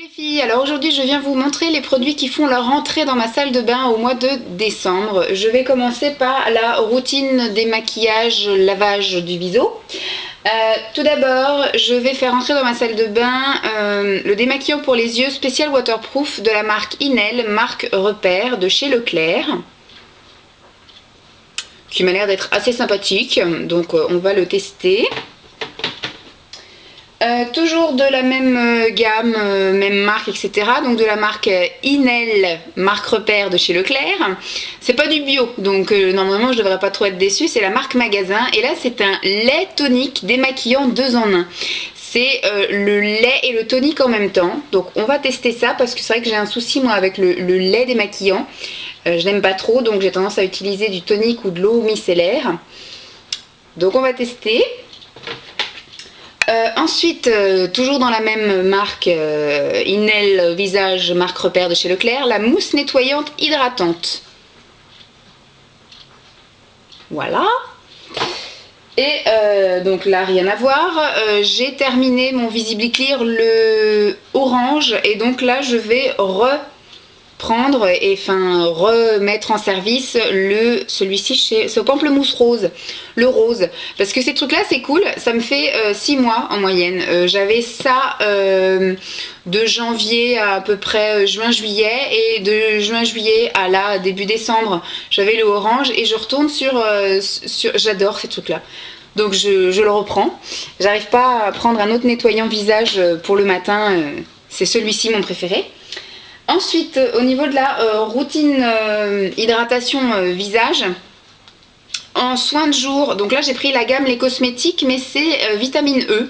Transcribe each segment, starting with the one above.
Les filles, alors aujourd'hui je viens vous montrer les produits qui font leur entrée dans ma salle de bain au mois de décembre. Je vais commencer par la routine démaquillage, lavage du viso. Tout d'abord, je vais faire entrer dans ma salle de bain le démaquillant pour les yeux spécial waterproof de la marque Inel, marque Repère de chez Leclerc, qui m'a l'air d'être assez sympathique, donc on va le tester. Toujours de la même gamme, même marque, etc. Donc de la marque Inel, marque Repère de chez Leclerc. C'est pas du bio, donc normalement je devrais pas trop être déçue. C'est la marque Magasin. Et là c'est un lait tonique démaquillant 2 en 1. C'est le lait et le tonique en même temps. Donc on va tester ça parce que c'est vrai que j'ai un souci moi avec le lait démaquillant. Je n'aime pas trop, donc j'ai tendance à utiliser du tonique ou de l'eau micellaire. Donc on va tester. Ensuite, toujours dans la même marque Inel Visage, marque Repère de chez Leclerc, la mousse nettoyante hydratante. Voilà. Et donc là, rien à voir. J'ai terminé mon Visibly Clear, le orange, et donc là, je vais reprendre et remettre en service celui-ci, c'est au pamplemousse rose, le rose, parce que ces trucs là c'est cool, ça me fait 6 mois en moyenne. J'avais ça de janvier à peu près juin-juillet, et de juin-juillet à là début décembre j'avais le orange, et je retourne sur j'adore ces trucs là, donc je le reprends. J'arrive pas à prendre un autre nettoyant visage pour le matin, c'est celui-ci mon préféré. Ensuite, au niveau de la routine hydratation visage, en soins de jour, donc là j'ai pris la gamme Les Cosmétiques, mais c'est vitamine E,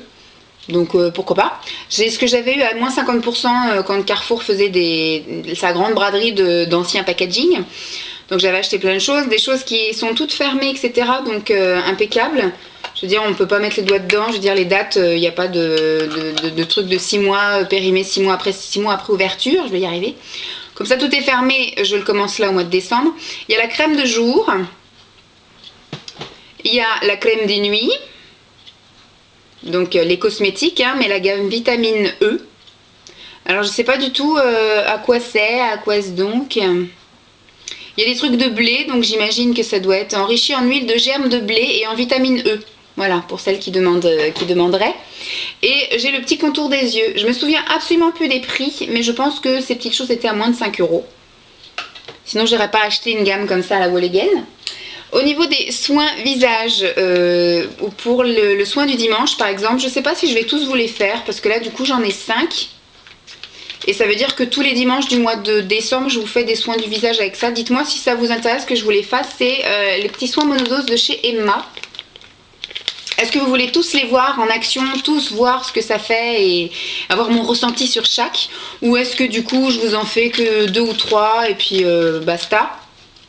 donc pourquoi pas. J'ai ce que j'avais eu à moins 50% quand Carrefour faisait sa grande braderie d'anciens packaging. Donc j'avais acheté plein de choses, des choses qui sont toutes fermées, etc. Donc impeccables. Je veux dire, on ne peut pas mettre les doigts dedans. Je veux dire, les dates, il n'y a pas de truc de 6 mois, périmé 6 mois après ouverture. Je vais y arriver. Comme ça, tout est fermé. Je le commence là au mois de décembre. Il y a la crème de jour. Il y a la crème des nuits. Donc, les cosmétiques, hein, mais la gamme vitamine E. Alors, je ne sais pas du tout à quoi c'est, à quoi est-ce donc. Il y a des trucs de blé, donc j'imagine que ça doit être enrichi en huile de germe de blé et en vitamine E. Voilà, pour celles qui demanderaient. Et j'ai le petit contour des yeux. Je me souviens absolument plus des prix, mais je pense que ces petites choses étaient à moins de 5 €. Sinon, j'aurais pas acheté une gamme comme ça à la Walligen. Au niveau des soins visage, ou pour le soin du dimanche, par exemple, je ne sais pas si je vais tous vous les faire, parce que là, du coup, j'en ai 5. Et ça veut dire que tous les dimanches du mois de décembre, je vous fais des soins du visage avec ça. Dites-moi si ça vous intéresse que je vous les fasse. C'est les petits soins monodose de chez Emma. Est-ce que vous voulez tous les voir en action, tous voir ce que ça fait et avoir mon ressenti sur chaque? Ou est-ce que du coup, je vous en fais que 2 ou 3 et puis basta?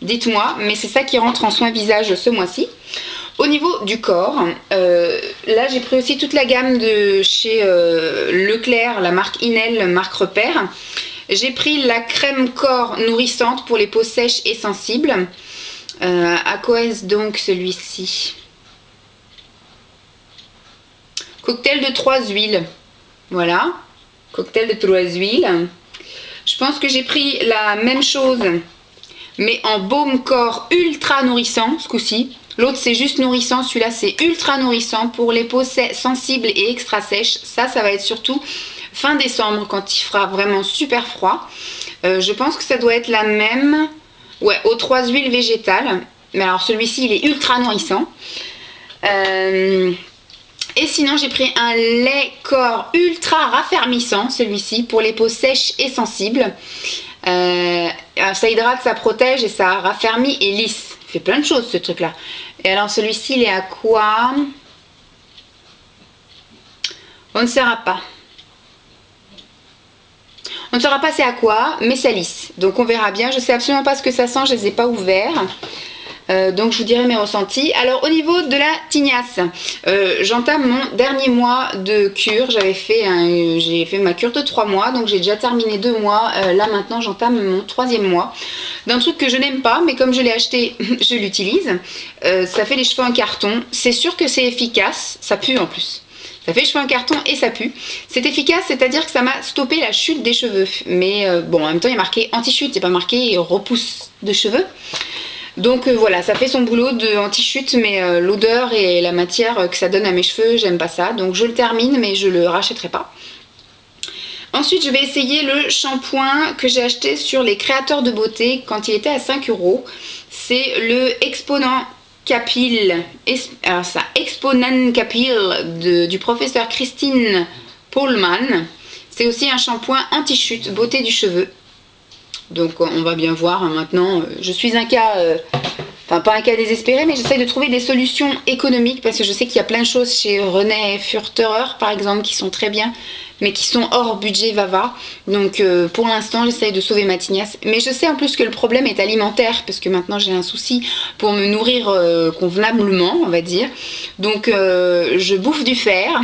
Dites-moi, mais c'est ça qui rentre en soins visage ce mois-ci. Au niveau du corps, là j'ai pris aussi toute la gamme de chez Leclerc, la marque Inel, marque Repère. J'ai pris la crème corps nourrissante pour les peaux sèches et sensibles. À quoi est-ce donc celui-ci? Cocktail de 3 huiles. Voilà, cocktail de 3 huiles. Je pense que j'ai pris la même chose, mais en baume corps ultra nourrissant ce coup-ci. L'autre c'est juste nourrissant, celui-là c'est ultra nourrissant pour les peaux sensibles et extra sèches. Ça va être surtout fin décembre quand il fera vraiment super froid. Je pense que ça doit être la même, ouais, aux 3 huiles végétales. Mais alors celui-ci il est ultra nourrissant. Et sinon j'ai pris un lait corps ultra raffermissant, celui-ci pour les peaux sèches et sensibles. Ça hydrate, ça protège et ça raffermit et lisse. Il fait plein de choses ce truc là. Et alors celui-ci il est à quoi? On ne saura pas. On ne saura pas c'est à quoi, mais ça lisse. Donc on verra bien. Je sais absolument pas ce que ça sent, je ne les ai pas ouverts. Donc je vous dirai mes ressentis. Alors au niveau de la tignasse, j'entame mon dernier mois de cure. J'ai fait ma cure de 3 mois, donc j'ai déjà terminé 2 mois. Là maintenant j'entame mon 3e mois d'un truc que je n'aime pas, mais comme je l'ai acheté, je l'utilise. Ça fait les cheveux en carton. C'est sûr que c'est efficace, ça pue en plus. Ça fait cheveux en carton et ça pue. C'est efficace, c'est-à-dire que ça m'a stoppé la chute des cheveux. Mais bon, en même temps, il y a marqué anti-chute, c'est pas marqué repousse de cheveux. Donc voilà, ça fait son boulot de anti-chute, mais l'odeur et la matière que ça donne à mes cheveux, j'aime pas ça. Donc je le termine, mais je le rachèterai pas. Ensuite, je vais essayer le shampoing que j'ai acheté sur les créateurs de beauté quand il était à 5 €. C'est le Exponent Capil, alors ça, Exponent Capil du professeur Christine Pohlmann. C'est aussi un shampoing anti-chute, beauté du cheveu. Donc on va bien voir hein, maintenant. Je suis un cas, enfin pas un cas désespéré, mais j'essaie de trouver des solutions économiques parce que je sais qu'il y a plein de choses chez René Furterer par exemple qui sont très bien, mais qui sont hors budget Vava. Donc pour l'instant j'essaie de sauver ma tignasse. Mais je sais en plus que le problème est alimentaire parce que maintenant j'ai un souci pour me nourrir convenablement, on va dire. Donc je bouffe du fer,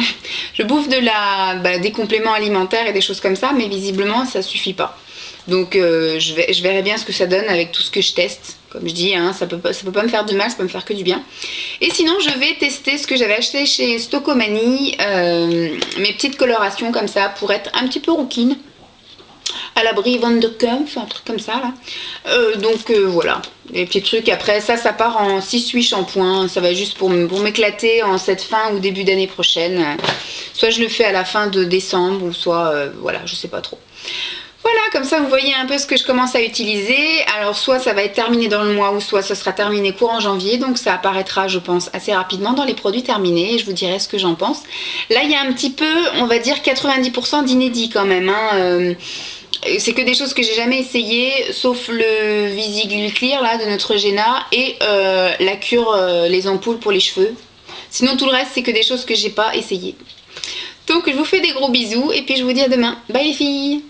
je bouffe des compléments alimentaires et des choses comme ça, mais visiblement ça suffit pas. Donc je verrai bien ce que ça donne avec tout ce que je teste. Comme je dis, hein, ça peut pas me faire du mal, ça peut me faire que du bien. Et sinon, je vais tester ce que j'avais acheté chez Stocomanie, mes petites colorations comme ça, pour être un petit peu rouquine. À l'abri Van de Kampf, un truc comme ça là. Donc voilà, les petits trucs. Après ça part en 6-8 shampoings. Ça va juste pour m'éclater en cette fin ou début d'année prochaine. Soit je le fais à la fin de décembre, ou soit voilà, je sais pas trop. Voilà, comme ça vous voyez un peu ce que je commence à utiliser. Alors soit ça va être terminé dans le mois, ou soit ça sera terminé courant janvier. Donc ça apparaîtra, je pense, assez rapidement dans les produits terminés. Et je vous dirai ce que j'en pense. Là, il y a un petit peu, on va dire 90% d'inédit quand même. Hein. C'est que des choses que j'ai jamais essayé, sauf le Visiglyclear Clear là, de Neutrogena et la cure, les ampoules pour les cheveux. Sinon tout le reste, c'est que des choses que j'ai pas essayé. Donc je vous fais des gros bisous et puis je vous dis à demain. Bye les filles!